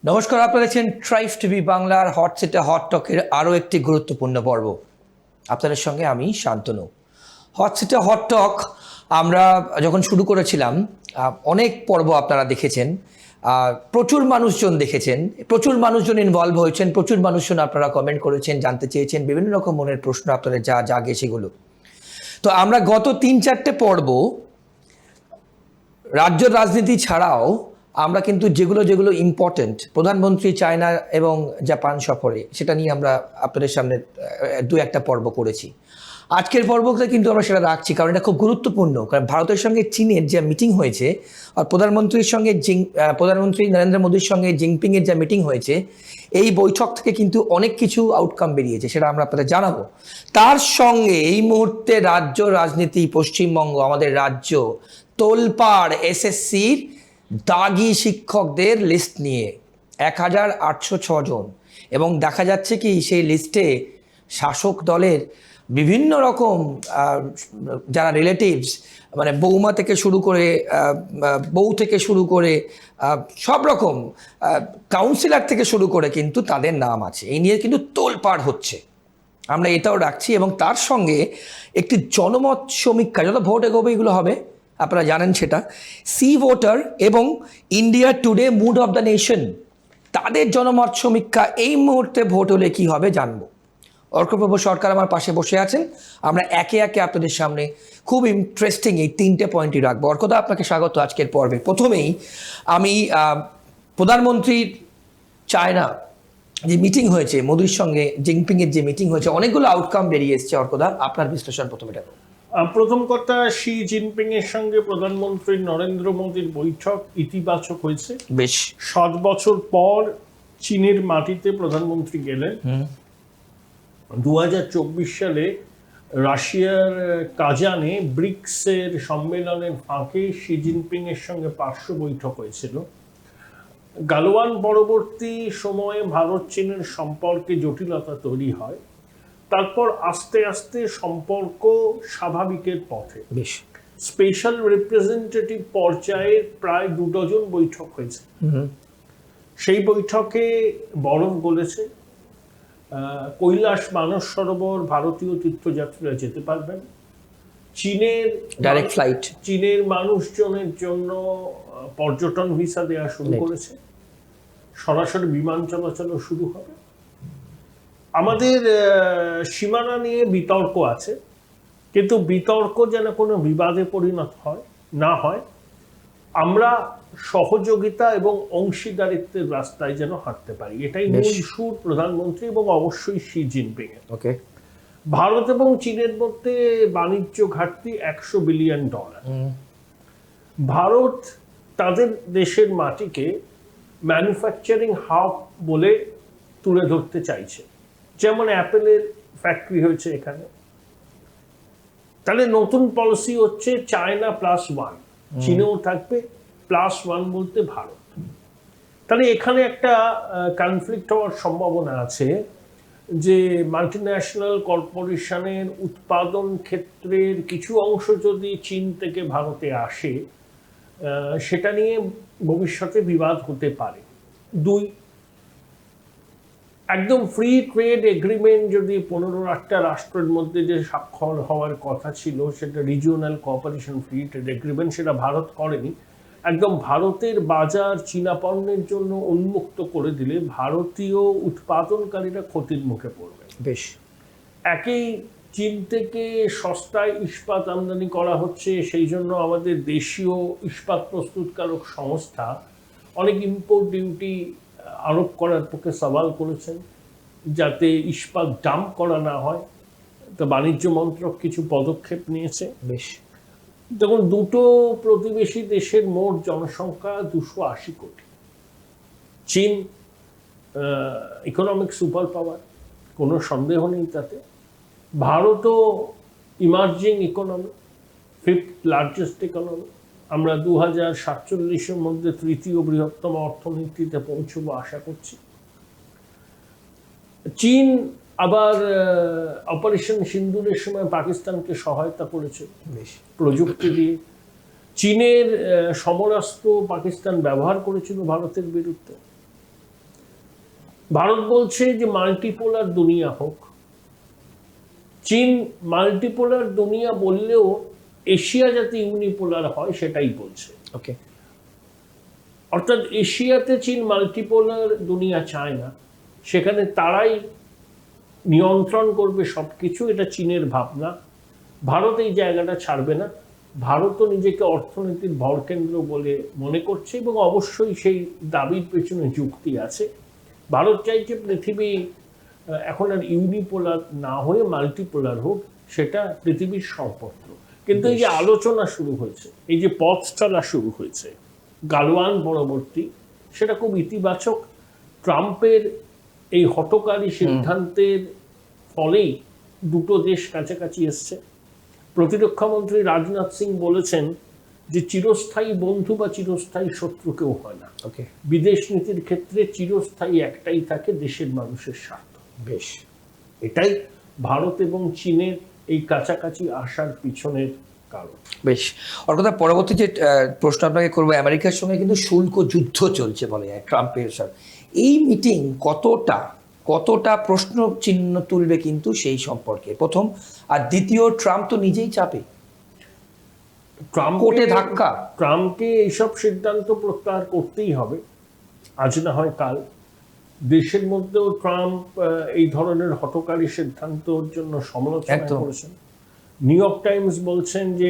নমস্কার, আপনারা দেখছেন ট্রাইব টিভি বাংলার হট সিটে হট টকের আরও একটি গুরুত্বপূর্ণ পর্ব। আপনাদের সঙ্গে আমি শান্তনু। হট সিটে হট টক আমরা যখন শুরু করেছিলাম, অনেক পর্ব আপনারা দেখেছেন, প্রচুর মানুষজন দেখেছেন, প্রচুর মানুষজন ইনভলভ হয়েছেন, প্রচুর মানুষজন আপনারা কমেন্ট করেছেন, জানতে চেয়েছেন বিভিন্ন রকম মনের প্রশ্ন আপনাদের যা জাগে সেগুলো। তো আমরা গত 3-4টে পর্ব রাজ্য রাজনীতি ছাড়াও আমরা কিন্তু যেগুলো ইম্পর্টেন্ট, প্রধানমন্ত্রী চায়না এবং জাপান সফরে, সেটা নিয়ে আমরা আপনাদের সামনে দু একটা পর্ব করেছি। আজকের পর্বতে কিন্তু আমরা সেটা রাখছি, কারণ এটা খুব গুরুত্বপূর্ণ। কারণ ভারতের সঙ্গে চীনের যে মিটিং হয়েছে, আর প্রধানমন্ত্রী নরেন্দ্র মোদীর সঙ্গে জিনপিংয়ের যে মিটিং হয়েছে, এই বৈঠক থেকে কিন্তু অনেক কিছু আউটকাম বেরিয়েছে, সেটা আমরা আপনাদের জানাবো। তার সঙ্গে এই মুহূর্তে রাজ্য রাজনীতি, পশ্চিমবঙ্গ আমাদের রাজ্য তোলপাড় এসএসসির দাগি শিক্ষকদের লিস্ট নিয়ে 1806 জন, এবং দেখা যাচ্ছে কি সেই লিস্টে শাসক দলের বিভিন্ন রকম যারা রিলেটিভস, মানে বৌমা থেকে শুরু করে বউ থেকে শুরু করে সব রকম কাউন্সিলর থেকে শুরু করে কিন্তু তাদের নাম আছে। এই নিয়ে কিন্তু তোলপাড় হচ্ছে, আমরা এটাও রাখছি। এবং তার সঙ্গে একটি জনমত সমীক্ষা, যত ভোট এগোবে এগুলো হবে, আপনারা জানেন সেটা। সি ভোটার এবং India Today mood of the nation, তাদের জনমত সমীক্ষা এই মুহূর্তে ভোট হলে কী হবে জানবো। অর্কপ্রভ সরকার আমার পাশে বসে আছেন, আমরা একে একে আপনাদের সামনে খুব ইন্টারেস্টিং এই 3টে পয়েন্টই রাখবো। অর্কদা, আপনাকে স্বাগত আজকের পর্বে। প্রথমেই আমি প্রধানমন্ত্রীর চায়না যে মিটিং হয়েছে, মোদির সঙ্গে জিনপিংয়ের যে মিটিং হয়েছে, অনেকগুলো আউটকাম বেরিয়ে এসছে। অর্কদা, আপনার বিশ্লেষণ প্রথমে এটা। প্রথম কথা, শি জিনপিং এর সঙ্গে প্রধানমন্ত্রী নরেন্দ্র মোদীর বৈঠক ইতিবাচক হয়েছে। বেশ 7 বছর পর চীনের মাটিতে প্রধানমন্ত্রী গেলেন। 2024 সালে রাশিয়ার কাজানে ব্রিক্সের সম্মেলনের ফাঁকে শি জিনপিং এর সঙ্গে পার্শ্ব বৈঠক হয়েছিল। গালওয়ান পরবর্তী সময়ে ভারত চীনের সম্পর্কে জটিলতা তৈরি হয়, তারপর আস্তে আস্তে সম্পর্ক স্বাভাবিকের পথে। বেশ স্পেশাল রিপ্রেজেন্টেটিভ পর্যায়ের প্রায় 2 ডজন বৈঠক হয়েছে। সেই বৈঠকে বরফ গলেছে। কৈলাস মানস সরোবর ভারতীয় তীর্থযাত্রীরা যেতে পারবেন। ডাইরেক্ট ফ্লাইট চীনের মানুষজনের জন্য পর্যটন ভিসা দেওয়া শুরু করেছে। সরাসরি বিমান চলাচলও শুরু হবে। আমাদের সীমানা নিয়ে বিতর্ক আছে, কিন্তু বিতর্ক যেন কোনো বিবাদে পরিণত না হয়। আমরা সহযোগিতা এবং অংশীদারিত্বের রাস্তায় যেন হাঁটতে পারি, এটাই মূল সুর প্রধানমন্ত্রী এবং অবশ্যই শি জিনপিং এর। ওকে, ভারত এবং চীনের মধ্যে বাণিজ্য ঘাটতি $100 বিলিয়ন। ভারত তাদের দেশের মাটিকে ম্যানুফ্যাকচারিং হাব বলে তুলে ধরতে চাইছে, যেমন অ্যাপেলের ফ্যাক্টরি হয়েছে এখানে। তাহলে নতুন পলিসি হচ্ছে চায়না +1, চীনেও থাকবে, +1 বলতে ভারত। তাহলে এখানে একটা কনফ্লিক্ট হওয়ার সম্ভাবনা আছে যে মাল্টিন্যাশনাল কর্পোরেশনের উৎপাদন ক্ষেত্রের কিছু অংশ যদি চীন থেকে ভারতে আসে, সেটা নিয়ে ভবিষ্যতে বিবাদ হতে পারে। 2, একদম ফ্রি ট্রেড এগ্রিমেন্ট যদি 15টা রাষ্ট্রের মধ্যে যে স্বাক্ষর হওয়ার কথা ছিল, সেটা regional cooperation free trade agreement, সেটা ভারত করেনি। একদম ভারতের বাজার চীনা পণ্যের জন্য উন্মুক্ত করে দিলে ভারতীয় উৎপাদনকারীরা ক্ষতির মুখে পড়বে। বেশ, একই চীন থেকে সস্তায় ইস্পাত আমদানি করা হচ্ছে, সেই জন্য আমাদের দেশীয় ইস্পাত প্রস্তুতকারক সংস্থা অনেক ইম্পোর্ট ডিউটি আরোপ করার পক্ষে সওয়াল করেছেন, যাতে ইস্পাত ডাম্প করা না হয়। তো বাণিজ্য মন্ত্রক কিছু পদক্ষেপ নিয়েছে। বেশ, দেখুন, দুটো প্রতিবেশী দেশের মোট জনসংখ্যা 280 কোটি। চীন ইকোনমিক সুপার পাওয়ার, কোনো সন্দেহ নেই তাতে। ভারতও emerging economy, 5th largest economy. আমরা 2047-এর মধ্যে 3য় বৃহত্তম অর্থনীতিতে পৌঁছবো আশা করছি। চীন আবার অপারেশন সিন্দুরের সময় পাকিস্তানকে সহায়তা করেছে প্রযুক্তি দিয়ে। চীনের সমরাস্ত্র পাকিস্তান ব্যবহার করেছিল ভারতের বিরুদ্ধে। ভারত বলছে যে মাল্টিপোলার দুনিয়া হোক। চীন মাল্টিপোলার দুনিয়া বললেও এশিয়া যাতে ইউনিপোলার হয় সেটাই বলছে। ওকে, অর্থাৎ এশিয়াতে চীন মাল্টিপোলার দুনিয়া চায় না, সেখানে তারাই নিয়ন্ত্রণ করবে সবকিছু, এটা চীনের ভাবনা। ভারত এই জায়গাটা ছাড়বে না। ভারতও নিজেকে অর্থনীতির ভরকেন্দ্র বলে মনে করছে এবং অবশ্যই সেই দাবির পেছনে যুক্তি আছে। ভারত চাইছে পৃথিবী এখন আর ইউনিপোলার না হয়ে মাল্টিপোলার হোক, সেটা পৃথিবীর সর্বত্র। কিন্তু এই যে আলোচনা শুরু হয়েছে, এই যে পথ চলা শুরু হয়েছে গালওয়ান পরবর্তী, সেটা খুব ইতিবাচক। ট্রাম্পের এই হঠকারী সিদ্ধান্তের ফলেই দুটো দেশ কাছাকাছি এসছে। প্রতিরক্ষামন্ত্রী রাজনাথ সিং বলেছেন যে চিরস্থায়ী বন্ধু বা চিরস্থায়ী শত্রু কেউ হয় না। ওকে, বিদেশ নীতির ক্ষেত্রে চিরস্থায়ী একটাই থাকে, দেশের মানুষের স্বার্থ। বেশ, এটাই ভারত এবং চীনের এই কাছাকাছি আসার পিছনের কারণ। বেশ। ওর কথা পরবর্তী যে প্রশ্ন আপনাকে করবো, আমেরিকার সঙ্গে কিন্তু শুল্ক যুদ্ধ চলছে বলে ট্রাম্পের সাথে। এই মিটিং কতটা প্রশ্ন চিহ্ন তুলবে কিন্তু সেই সম্পর্কে, প্রথম। আর দ্বিতীয়, ট্রাম্প তো নিজেই চাপে, কোর্টে ধাক্কা। ট্রাম্পকে এইসব সিদ্ধান্ত প্রত্যাহার করতেই হবে, আজ না হয় কাল। দেশের মধ্যেও ট্রাম্প এই ধরনের হঠকারী সিদ্ধান্তর জন্য সমালোচনা করেছেন। নিউ ইয়র্ক টাইমস বলছেন যে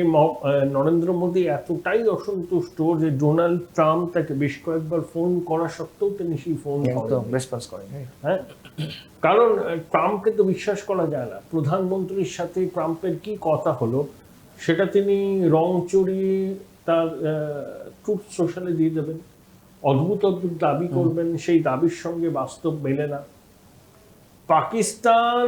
নরেন্দ্র মোদী এতটাই অসন্তুষ্ট যে ডোনাল্ড ট্রাম্প তাকে বেশ কয়েকবার ফোন করা সত্ত্বেও তিনি সেই ফোন রেসপন্স করেন। হ্যাঁ, কারণ ট্রাম্পকে তো বিশ্বাস করা যায় না। প্রধানমন্ত্রীর সাথে ট্রাম্পের কি কথা হলো সেটা তিনি রং চড়িয়ে তার ট্রুথ সোশ্যালে দিয়ে দেবেন, অদ্ভুত অদ্ভুত দাবি করবেন, সেই দাবির সঙ্গে বাস্তব মেলে না। পাকিস্তান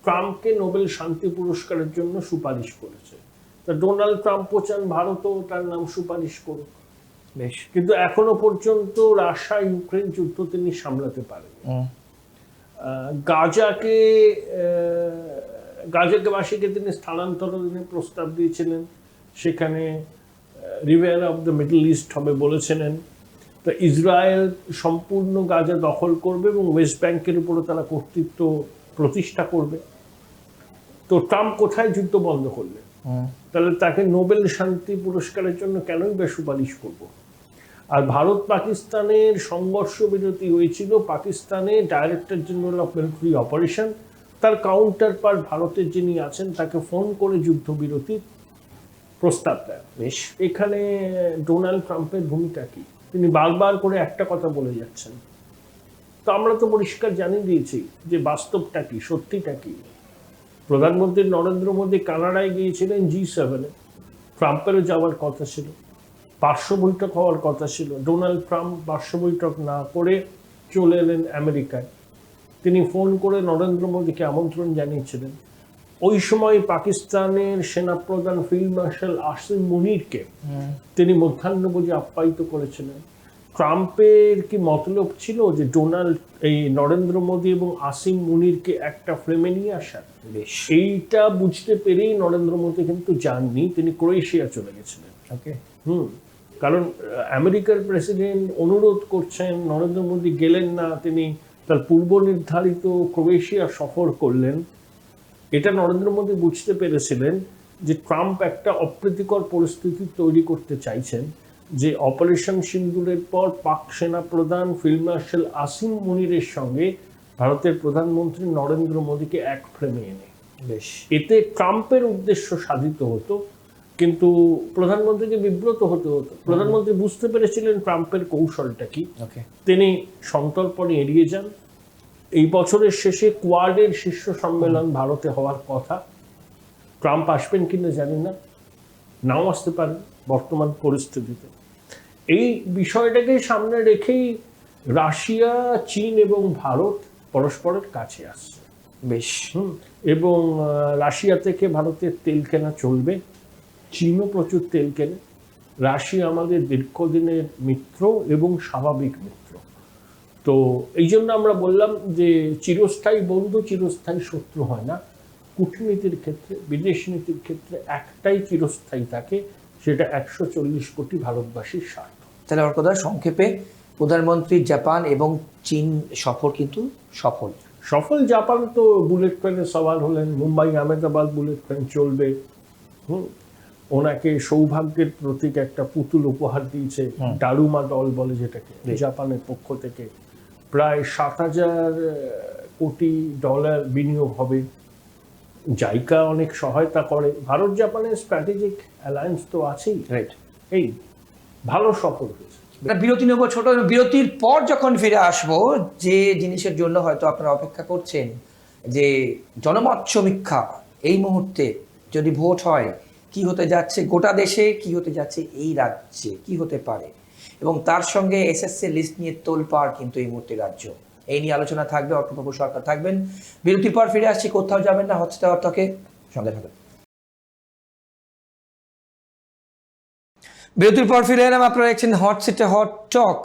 ট্রাম্পকে নোবেল শান্তি পুরস্কারের জন্য সুপারিশ করেছে, তা ডোনাল্ড ট্রাম্পও চান ভারতও তার নাম সুপারিশ করুক। বেশ, কিন্তু এখনো পর্যন্ত রাশিয়া ইউক্রেন যুদ্ধ তিনি সামলাতে পারেন। গাজাবাসীকে তিনি স্থানান্তরের প্রস্তাব দিয়েছিলেন, সেখানে river of the middle east হবে বলেছিলেন। তো ইসরায়েল সম্পূর্ণ গাজা দখল করবে এবং ওয়েস্ট ব্যাংকের উপরে তারা কর্তৃত্ব প্রতিষ্ঠা করবে। তো ট্রাম্প কোথায় যুদ্ধ বন্ধ করলেন? তাহলে তাকে নোবেল শান্তি পুরস্কারের জন্য কেনই বা সুপারিশ করব? আর ভারত পাকিস্তানের সংঘর্ষ বিরতি হয়েছিল, পাকিস্তানে director general of military operation, তার কাউন্টার পার্ট ভারতের যিনি আছেন তাকে ফোন করে যুদ্ধবিরতির প্রস্তাব দেয়। বেশ, এখানে ডোনাল্ড ট্রাম্পের ভূমিকা কি? তিনি বারবার করে একটা কথা বলে যাচ্ছেন। তো আমরা তো পরিষ্কার জানিয়ে দিয়েছি যে বাস্তবটা কি, সত্যিটা কি। প্রধানমন্ত্রী নরেন্দ্র মোদী কানাডায় গিয়েছিলেন G7-এ, ট্রাম্পেরও যাওয়ার কথা ছিল, পার্শ্ব বৈঠক হওয়ার কথা ছিল। ডোনাল্ড ট্রাম্প পার্শ্ব বৈঠক না করে চলে এলেন আমেরিকায়। তিনি ফোন করে নরেন্দ্র মোদীকে আমন্ত্রণ জানিয়েছিলেন। ওই সময় পাকিস্তানের সেনাপ্রধান ফিল্ড মার্শাল আসিম মুনিরকে তিনি মধ্যাহ্নভোজে আপ্যায়িত করেছিলেন। ট্রাম্পের কি মতলব ছিল যে নরেন্দ্র মোদী এবং আসিম মুনিরকে একটা ফ্রেমে নিয়ে আসা? এইটা বুঝতে পেরেই নরেন্দ্র মোদী কিন্তু যাননি, তিনি ক্রোয়েশিয়া চলে গেছিলেন। ওকে, কারণ আমেরিকার প্রেসিডেন্ট অনুরোধ করছেন, নরেন্দ্র মোদী গেলেন না, তিনি তার পূর্ব নির্ধারিত ক্রোয়েশিয়া সফর করলেন। এটা নরেন্দ্র মোদী বুঝতে পেরেছিলেন যে ট্রাম্প একটা অপ্রীতিকর পরিস্থিতি তৈরি করতে চাইছেন, যে অপারেশন সিন্দুরের পর পাক সেনা প্রধান ফিল্ড মার্শাল আসিম মুনিরের সঙ্গে ভারতের প্রধানমন্ত্রী নরেন্দ্র মোদীকে এক ফ্রেমে এনে বেশ, এতে ট্রাম্পের উদ্দেশ্য সাধিত হতো, কিন্তু প্রধানমন্ত্রীকে বিব্রত হতে হতো। প্রধানমন্ত্রী বুঝতে পেরেছিলেন ট্রাম্পের কৌশলটা কি, তিনি সন্তর্পণে এড়িয়ে যান। এই বছরের শেষে কোয়াডের শীর্ষ সম্মেলন ভারতে হওয়ার কথা, ট্রাম্প আসবেন কিনা জানি না, নাও আসতে পারেন বর্তমান পরিস্থিতিতে। এই বিষয়টাকে সামনে রেখেই রাশিয়া, চীন এবং ভারত পরস্পরের কাছে আসছে। বেশ, এবং রাশিয়া থেকে ভারতের তেল কেনা চলবে, চীনও প্রচুর তেল কেনে। রাশিয়া আমাদের দীর্ঘদিনের মিত্র এবং স্বাভাবিক মিত্র। তো এই জন্য আমরা বললাম যে চিরস্থায়ী বন্ধু চিরস্থায়ী শত্রু হয় না। কূটনীতির ক্ষেত্রে, বিদেশ নীতির ক্ষেত্রে একটাই চিরস্থায়ী থাকে, সেটা 140 কোটি ভারতবাসীর স্বার্থ। তাহলে ওর কথা সংক্ষেপে, প্রধানমন্ত্রী জাপান এবং চীন সফর কিন্তু সফল। জাপান তো বুলেট ট্রেনে সওয়ার হলেন, মুম্বাই আহমেদাবাদ বুলেট ট্রেন চলবে। ওনাকে সৌভাগ্যের প্রতীক একটা পুতুল উপহার দিয়েছে, ডারুমা দল বলে যেটাকে, জাপানের পক্ষ থেকে প্রায় 7,000 কোটি ডলার বিনিয়োগ হবে। জাইকা অনেক সহায়তা করে, ভারত জাপানের স্ট্র্যাটেজিক অ্যালায়েন্স তো আছেই। রাইট, এই ভালো সফর হয়েছে। বিরতি নেব ছোট, বিরতির পর যখন ফিরে আসব, যে জিনিসের জন্য হয়তো আপনারা অপেক্ষা করছেন, যে জনমত সমীক্ষা এই মুহূর্তে যদি ভোট হয় কি হতে যাচ্ছে গোটা দেশে, কি হতে যাচ্ছে এই রাজ্যে, কি হতে পারে, এবং তার সঙ্গে এসএসসি লিস্ট নিয়ে তোলপাড় কিন্তু এই মুহূর্তে রাজ্য, এই নিয়ে আলোচনা থাকবে। অর্থপ্রভু সরকার থাকবেন। বিরতির পর ফিরে আসছি, কোথাও যাবেন না, হচ্ছে অর্থকে সঙ্গে থাকবেন। বিরতির পর ফিরে এলাম, আপনারা দেখছেন হট সিটে হট টক।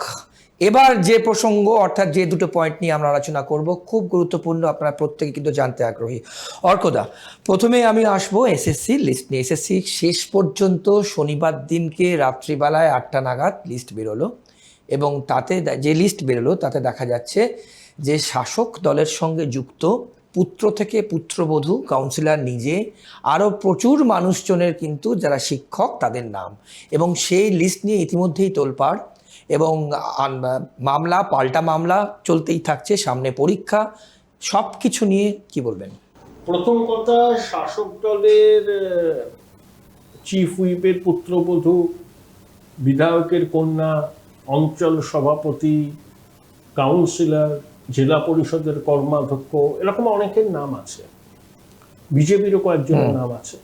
এবার যে প্রসঙ্গ, অর্থাৎ যে দুটো পয়েন্ট নিয়ে আমরা আলোচনা করব, খুব গুরুত্বপূর্ণ, আপনারা প্রত্যেকে কিন্তু জানতে আগ্রহী। অর্কদা, প্রথমে আমি আসবো এসএসসি লিস্ট নিয়ে। এসএসসি শেষ পর্যন্ত শনিবার দিনকে রাত্রিবেলায় 8টা নাগাদ লিস্ট বেরোলো, এবং তাতে যে লিস্ট বেরোলো তাতে দেখা যাচ্ছে যে শাসক দলের সঙ্গে যুক্ত পুত্র থেকে পুত্রবধূ, কাউন্সিলর নিজে, আরও প্রচুর মানুষজনের কিন্তু যারা শিক্ষক তাদের নাম, এবং সেই লিস্ট নিয়ে ইতিমধ্যেই তোলপাড়, এবং মামলা পাল্টা মামলা চলতেই থাকছে, সামনে পরীক্ষা, সব কিছু নিয়ে কি বলবেন? প্রথম কথা, শাসক দলের চিফ হুইপের পুত্রবধূ, বিধায়কের কন্যা, অঞ্চল সভাপতি, কাউন্সিলর, জেলা পরিষদের কর্মাধ্যক্ষ, এরকম অনেকের নাম আছে, বিজেপিরও কয়েকজনের নাম আছে।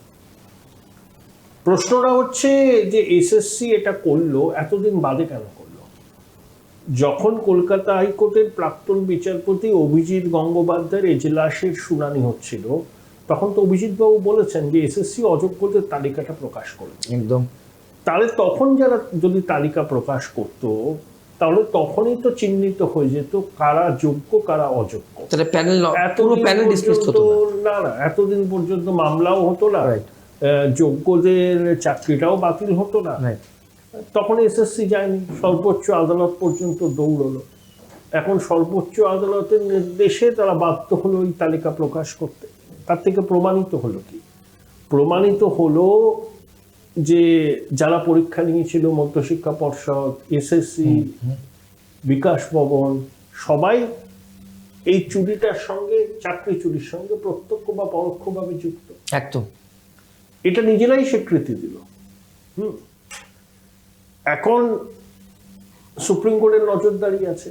প্রশ্নটা হচ্ছে যে এসএসসি এটা করলো এতদিন বাদে কেন করলো? যখন কলকাতা হাইকোর্টের প্রাক্তন বিচারপতি অভিজিৎ গঙ্গোপাধ্যায়ের এজলাসের শুনানি হচ্ছিল, তখন তো অভিজিৎ বাবু বলেছেন যে এসএসসি অযোগ্যদের তালিকাটা প্রকাশ করে। একদম। তাহলে তখন যারা যদি তালিকা প্রকাশ করত, তাহলে তখনই তো চিহ্নিত হয়ে যেত কারা যোগ্য কারা অযোগ্য। তাহলে প্যানেল, পুরো প্যানেল ডিসমিস হতো না। এতদিন পর্যন্ত মামলাও হতো না, যোগ্যদের চাকরিটাও বাতিল হতো না। তখন এসএসসি যায়নি, সর্বোচ্চ আদালত পর্যন্ত দৌড়লো। এখন সর্বোচ্চ আদালতের নির্দেশে তারা বাধ্য হলো ওই তালিকা প্রকাশ করতে। তার থেকে প্রমাণিত হলো কি? প্রমাণিত হলো যে যারা পরীক্ষা নিয়েছিল মধ্যশিক্ষা পর্ষদ, এসএসসি, বিকাশ ভবন, সবাই এই চুরিটার সঙ্গে, চাকরি চুরির সঙ্গে প্রত্যক্ষ বা পরোক্ষভাবে যুক্ত। একদম, এটা নিজেরাই স্বীকৃতি দিল। এখন সুপ্রিম কোর্টের নজরদারি আছে,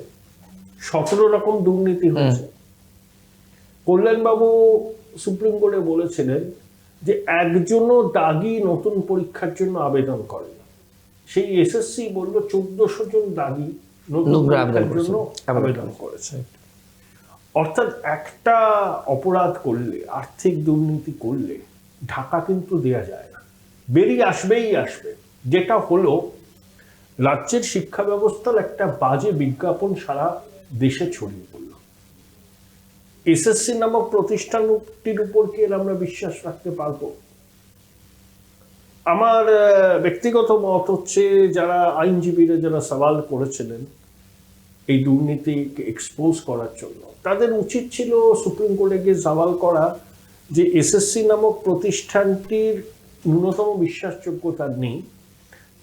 17 রকম দুর্নীতি হয়েছে। কল্যাণবাবু সুপ্রিম কোর্টে বলেছিলেন যে একজনও দাগি নতুন পরীক্ষার জন্য আবেদন করেন। সেই এসএসসি বলল 1400 জন দাগি নতুন পরীক্ষার জন্য আবেদন করেছে। অর্থাৎ একটা অপরাধ করলে, আর্থিক দুর্নীতি করলে ঢাকা কিন্তু দেয়া যায় না, বেরিয়ে আসবেই আসবে। যেটা হলো, রাজ্যের শিক্ষা ব্যবস্থার একটা বাজে বিজ্ঞাপন সারা দেশে ছড়িয়ে পড়ল। এসএসসি নামক প্রতিষ্ঠানটির উপর কি আমরা বিশ্বাস রাখতে পারবো? আমার ব্যক্তিগত মত হচ্ছে, যারা আইনজীবীরা যারা সওয়াল করেছিলেন এই দুর্নীতিকে এক্সপোজ করার জন্য, তাদের উচিত ছিল সুপ্রিম কোর্টে গিয়ে সওয়াল করা যে এসএসসি নামক প্রতিষ্ঠানটির ন্যূনতম বিশ্বাসযোগ্যতা নেই,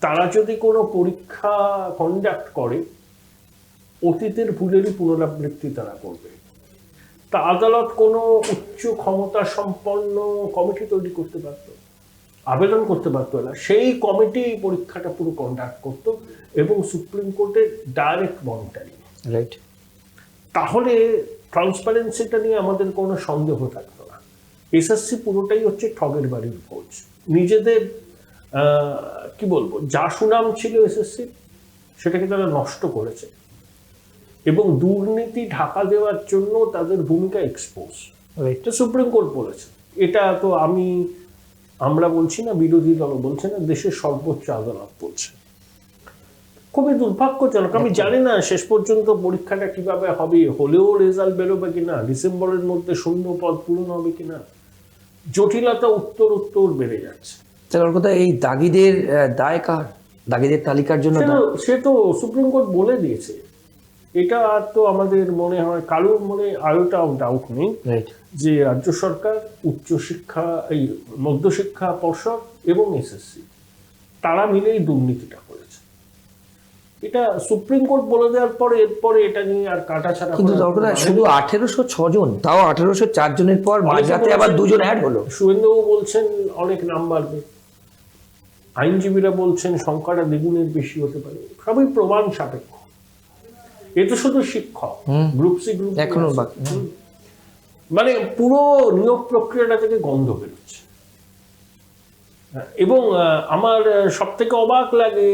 তারা যদি কোনো পরীক্ষা কন্ডাক্ট করে অতীতের ভুলেরই পুনরাবৃত্তি তারা করবে। তা আদালত কোনো উচ্চ ক্ষমতা সম্পন্ন কমিটি তৈরি করতে পারত, আবেদন করতে পারতো না, সেই কমিটি পরীক্ষাটা পুরো কন্ডাক্ট করতো এবং সুপ্রিম কোর্টের ডাইরেক্ট মনিটরিং। রাইট। তাহলে ট্রান্সপারেন্সিটা নিয়ে আমাদের কোনো সন্দেহ থাকতো না। এসএসসি পুরোটাই হচ্ছে ঠগের বাড়ির ভোজ। নিজেদের কি বলবো, যা সুনাম ছিল এসএসসি সেটাকে তারা নষ্ট করেছে, এবং দুর্নীতি ঢাকা দেওয়ার জন্য তাদের ভূমিকা এক্সপোজ। এটা সুপ্রিম কোর্ট বলেছে। এটা তো আমরা বলছি না, বিরোধী দল বলছে না, দেশের সর্বোচ্চ আদালত বলছে। খুবই দুর্ভাগ্যজনক। আমি জানি না শেষ পর্যন্ত পরীক্ষাটা কিভাবে হবে, হলেও রেজাল্ট বেরোবে কিনা, ডিসেম্বরের মধ্যে শূন্য পদ পূরণ হবে কিনা, জটিলতা উত্তর বেড়ে যাচ্ছে। তাহলে কথা, এই দাগিদের দায় কার? দাগিদের তালিকার জন্য সে তো সুপ্রিম কোর্ট বলে দিয়েছে এটা তো আমাদের মনে হয় কারোর মনে আয়োটাও ডাউট নেই রাইট, যে রাজ্য সরকার, উচ্চশিক্ষা, এই মধ্যশিক্ষা পর্ষদ এবং এসএসসি তারা মিলেই দুর্নীতিটা করেছে। এটা সুপ্রিম কোর্ট বলে দেওয়ার পরে এরপরে এটা নিয়ে আর কাটাছাড়া কিন্তু করার দরকার কোনো শুধু 1806 জন, তাও 1804 জনের পর মাঝরাতে আবার 2 জন অ্যাড হলো। শুভেন্দুবাবু বলছেন অনেক নাম বাড়বে, আইনজীবীরা বলছেন সংখ্যাটা দ্বিগুণের বেশি হতে পারে, সবই প্রমাণ সাপেক্ষ। এ তো শুধু শিক্ষক, গ্রুপ সি গ্রুপ এখনো বাকি। মানে পুরো নিয়োগ প্রক্রিয়াটা থেকে গন্ধ বেরোচ্ছে। এবং আমার সব থেকে অবাক লাগে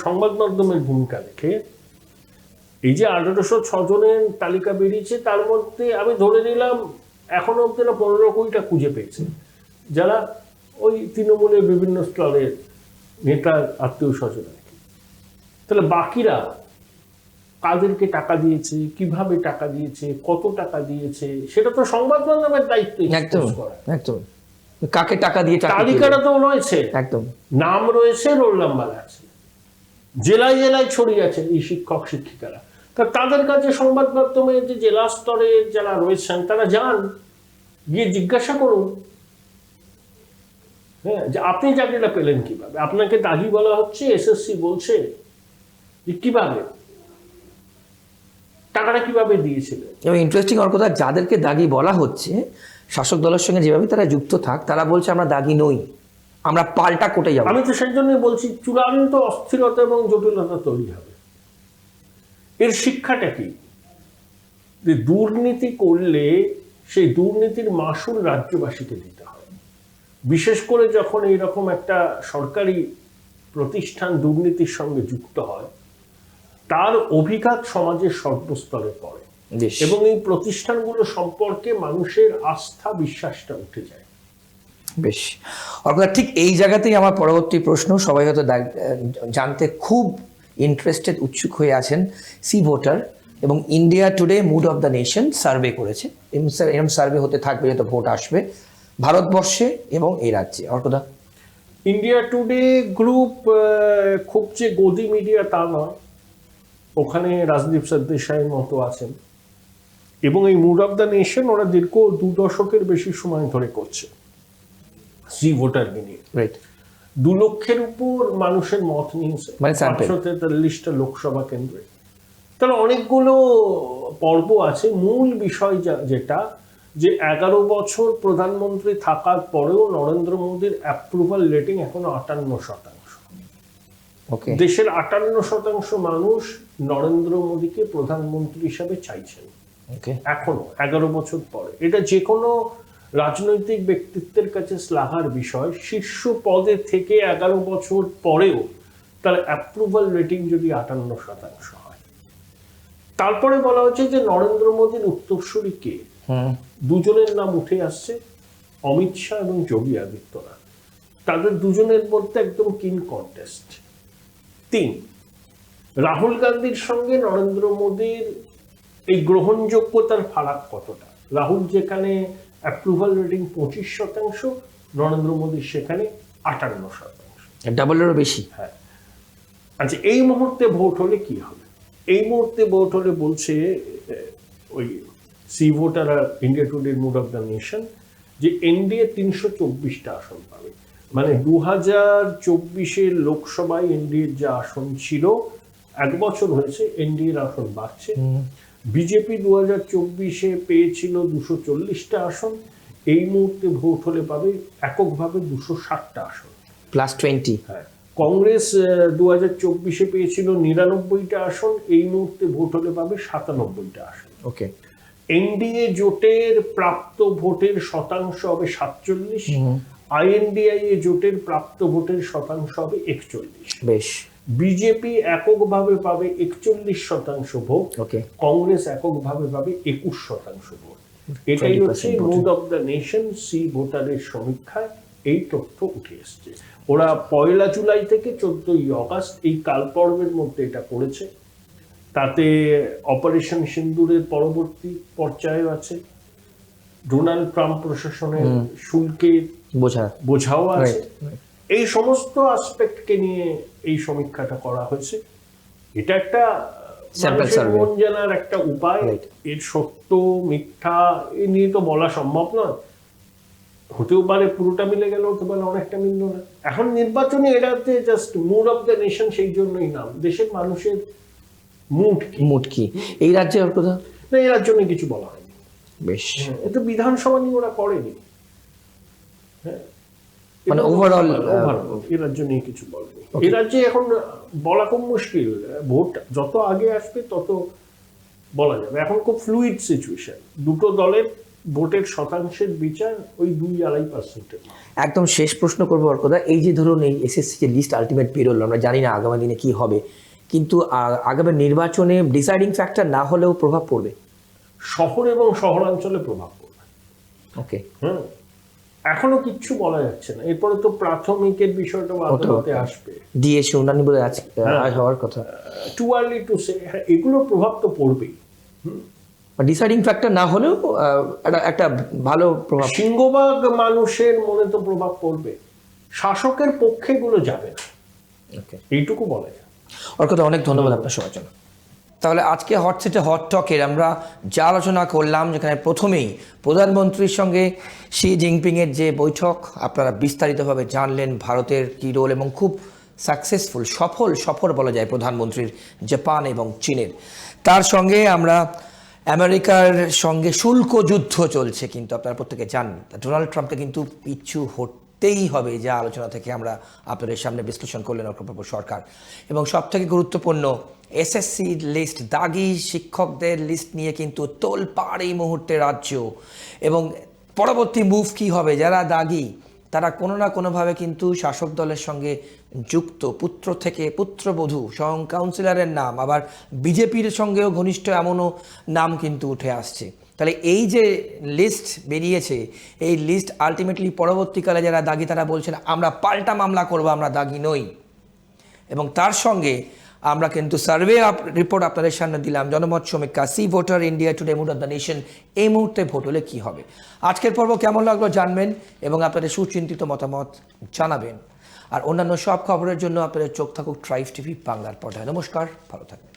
সংবাদ মাধ্যমের ভূমিকা দেখে, এই যে 1806 জনের তালিকা বেরিয়েছে, তার মধ্যে আমি ধরে নিলাম এখনো অব্দি 15-20টা খুঁজে পেয়েছে যারা ওই তৃণমূলের বিভিন্ন স্তরের নেতার আত্মীয় স্বজন আর কি। তাহলে বাকিরা কাদেরকে টাকা দিয়েছে, কিভাবে টাকা দিয়েছে, কত টাকা দিয়েছে, সেটা তো সংবাদ মাধ্যমের দায়িত্ব একদম expose করা। একদম, কাকে টাকা দিয়ে চাকরি তালিকাটা পেলো। তো রয়েছে, একদম নাম রয়েছে, রোল নাম্বার আছে, জেলায় জেলায় ছড়িয়ে আছে এই শিক্ষক শিক্ষিকারা। তা তাদের কাছে সংবাদ মাধ্যমে যে জেলা স্তরে যারা রয়েছেন তারা যান, গিয়ে জিজ্ঞাসা করুন, হ্যাঁ, যে আপনি চাকরিটা পেলেন কিভাবে, আপনাকে দাগি বলা হচ্ছে, এসএসসি বলছে যে কিভাবে টাকাটা কিভাবে দিয়েছিলেন। এবং ইন্টারেস্টিং ওর কথা, যাদেরকে দাগি বলা হচ্ছে শাসক দলের সঙ্গে যেভাবে তারা যুক্ত থাক, তারা বলছে আমরা দাগি নই, আমরা পাল্টা কোটে যাবো। আমি তো সেই জন্যই বলছি চূড়ান্ত অস্থিরতা এবং জটিলতা তৈরি হবে। এর শিক্ষাটা কি? যে দুর্নীতি করলে সেই দুর্নীতির মাসুল রাজ্যবাসীকে দিতে হয়, বিশেষ করে যখন এইরকম একটা সরকারি প্রতিষ্ঠান দুর্নীতির সঙ্গে যুক্ত হয়, তার অভিঘাত সমাজের সর্বস্তরে পড়ে বেশ, এবং এই প্রতিষ্ঠানগুলো সম্পর্কে মানুষের আস্থা বিশ্বাসটা উঠে যায়। বেশ অর্থাৎ ঠিক এই জায়গাতেই আমার পরবর্তী প্রশ্ন, সবাই হয়তো জানতে খুব ইন্টারেস্টেড, উৎসুক হয়ে আছেন। সি ভোটার এবং India Today mood of the nation survey করেছে, এরকম সার্ভে হতে থাকবে যত ভোট আসবে ভারতবর্ষে এবং এই রাজ্যে। অর্কদা, ইন্ডিয়া টুডে গ্রুপ খুব যে গদি মিডিয়া তা নয়, ওখানে রাজদীপ সরদেশাইয়ের মতো আছেন, এবং এই মুড অফ দ্য নেশন ওরা দীর্ঘ 2 দশকের বেশি সময় ধরে করছে সি ভোটারকে নিয়ে। রাইট, 2 লক্ষের উপর মানুষের মত নিয়েছে, মানে sample। 543টা লোকসভা কেন্দ্রে। তাহলে অনেকগুলো পর্ব আছে। মূল বিষয় যেটা, যে 11 বছর প্রধানমন্ত্রী থাকার পরেও নরেন্দ্র মোদীর অ্যাপ্রুভাল রেটিং এখনো 58%। ওকে, দেশের 58% মানুষ নরেন্দ্র মোদীকে প্রধানমন্ত্রী হিসাবে চাইছেন ওকে, এখনো 11 বছর পরে। এটা যে কোনো রাজনৈতিক ব্যক্তিত্বের কাছে শ্লাঘার বিষয়। শীর্ষ পদে থেকে 11 বছর পরেও তার অ্যাপ্রুভাল রেটিং যদি 58% হয়। তারপরে বলা হচ্ছে যে নরেন্দ্র মোদীর উত্তরসূরি কে, দুজনের নাম উঠে আসছে, অমিত শাহ এবং যোগী আদিত্যনাথ। তাদের দুজনের মধ্যে একদম কিন কন্টেস্ট। 3, রাহুল গান্ধীর সঙ্গে নরেন্দ্র মোদীর এই গ্রহণযোগ্যতার ফারাক কতটা। রাহুল যেখানে অ্যাপ্রুভাল রেটিং 25%, নরেন্দ্র মোদীর সেখানে 58%। ডাবলেরও বেশি। হ্যাঁ, আচ্ছা, এই মুহূর্তে ভোট হলে কি হবে? এই মুহূর্তে ভোট হলে বলছে ওই সি ভোটার আর ইন্ডিয়া টুডের মুড অফ দ্য নেশন যে এনডিএ 324টা আসন পাবে। মানে 2024-এর লোকসভায় এনডিএর যা আসন ছিল, 1 বছর হয়েছে, এনডিএর আসন বাড়ছে। বিজেপি 2024-এ পেয়েছিল 240টা আসন, এই মুহূর্তে ভোট হলে পাবে এককভাবে 260টা আসন, +20। হ্যাঁ। কংগ্রেস 2024-এ পেয়েছিল 99টা আসন, এই মুহূর্তে ভোট হলে পাবে 97টা আসন। ওকে, এনডিএ জোটের প্রাপ্ত ভোটের শতাংশ হবে 47, আইএনডিআইএ জোটের প্রাপ্ত ভোটের শতাংশ হবে 41। বেশ, বিজেপি এককভাবে পাবে 41% ভোট, ওকে, কংগ্রেস এককভাবে পাবে 21% ভোট। এটাই হচ্ছে 20% mood of the nation C ভোটারের সমীক্ষায় এই তথ্য উঠে এসছে। ওরা 1 জুলাই থেকে 14 আগস্ট এই কালপর্বের মধ্যে এটা করেছে। তাতে অপারেশন সিন্দুরের পরবর্তী পর্যায়ে আছে, ডোনাল্ড ট্রাম্প প্রশাসনের শুল্কের বোঝাও আছে। এই সমস্ত আসপেক্টকে নিয়ে এই সমীক্ষাটা করা হয়েছে। এটা একটা স্যাম্পল মানুষের সার্ভে। মন জানার একটা উপায়। Right. এর সত্য মিথ্যা এ নিয়ে তো বলা সম্ভব নয়, হতেও পারে পুরোটা মিলে গেল, হতে পারে অনেকটা মিলল না। এখন নির্বাচনে এটাতে just mood of the nation, সেই জন্যই নাম। দেশের মানুষের মুড কি, মুড কি এই রাজ্যে ওর কথা না এর জন্য কিছু বলা হয়নি। বেশ, এ তো বিধানসভা নিয়ে ওরা করেনি, মানে ওভারঅল এর জন্য কিছু বলেনি। এই রাজ্যে এখন বলা খুব মুশকিল, ভোট যত আগে আসবে তত বলা যাবে। এখন খুব ফ্লুইড সিচুয়েশন, দুটো দলের ভোটের শতাংশের বিচার ওই 2-2.5%। একদম শেষ প্রশ্ন করবো অর্কদা, এই যে ধরুন এই এসএসসি যে লিস্ট আলটিমেট বেরোলো, আমরা জানি না আগামী দিনে কি হবে, কিন্তু আগামী নির্বাচনে ডিসাইডিং ফ্যাক্টর না হলেও প্রভাব পড়বে। শহর এবং শহরাঞ্চলে প্রভাব পড়বে। ওকে, এখনো কিচ্ছু বলা যাচ্ছে না, এরপরে তো প্রাথমিকের বিষয়টা আদালতে আসবে, ডিএসসি উন্নয়ন বলে আজকে হওয়ার কথা। Too early to say. এগুলোর প্রভাব তো পড়বেই। ডিসাইডিং ফ্যাক্টর না হলেও একটা ভালো প্রভাব। সিংহভাগ মানুষের মনে তো প্রভাব পড়বে, শাসকের পক্ষে এগুলো যাবে না, এইটুকু বলা যায়। অর্কদা অনেক ধন্যবাদ আপনার সময়ের জন্য। তাহলে আজকে হট সিটে হট টকের আমরা যা আলোচনা করলাম, যেখানে প্রথমেই প্রধানমন্ত্রীর সঙ্গে শি জিনপিংয়ের যে বৈঠক আপনারা বিস্তারিতভাবে জানলেন, ভারতের কী রোল, এবং খুব সাকসেসফুল সফল বলা যায় প্রধানমন্ত্রীর জাপান এবং চীনের। তার সঙ্গে আমরা আমেরিকার সঙ্গে শুল্ক যুদ্ধ চলছে, কিন্তু আপনারা প্রত্যেকে জানেন ডোনাল্ড ট্রাম্পকে কিন্তু পিছু হটতেই হবে, যা আলোচনা থেকে আমরা আপনাদের সামনে বিশ্লেষণ করলেন অর্কপ্রভু সরকার। এবং সবথেকে গুরুত্বপূর্ণ এসএসসি লিস্ট, দাগি শিক্ষকদের লিস্ট নিয়ে কিন্তু তোলপাড় এই মুহূর্তে রাজ্য, এবং পরবর্তী মুভ কী হবে, যারা দাগি তারা কোনো না কোনোভাবে কিন্তু শাসক দলের সঙ্গে যুক্ত, পুত্র থেকে পুত্রবধূ, স্বয়ং কাউন্সিলরের নাম, আবার বিজেপির সঙ্গেও ঘনিষ্ঠ এমনও নাম কিন্তু উঠে আসছে। তাহলে এই যে লিস্ট বেরিয়েছে, এই লিস্ট আলটিমেটলি পরবর্তীকালে যারা দাগি তারা বলছেন আমরা পাল্টা মামলা করব, আমরা দাগি নই। এবং তার সঙ্গে আমরা কিন্তু সার্ভে রিপোর্ট আপনাদের সামনে দিলাম, জনমত সমীক্ষা, C voter India Today, mood of the nation, এই মুহূর্তে ভোট হলে কী হবে। আজকের পর্ব কেমন লাগলো জানবেন এবং আপনাদের সুচিন্তিত মতামত জানাবেন। আর অন্যান্য সব খবরের জন্য আপনাদের চোখ থাকুক ট্রাইব টিভি বাংলার পর্দায়। নমস্কার, ভালো থাকবেন।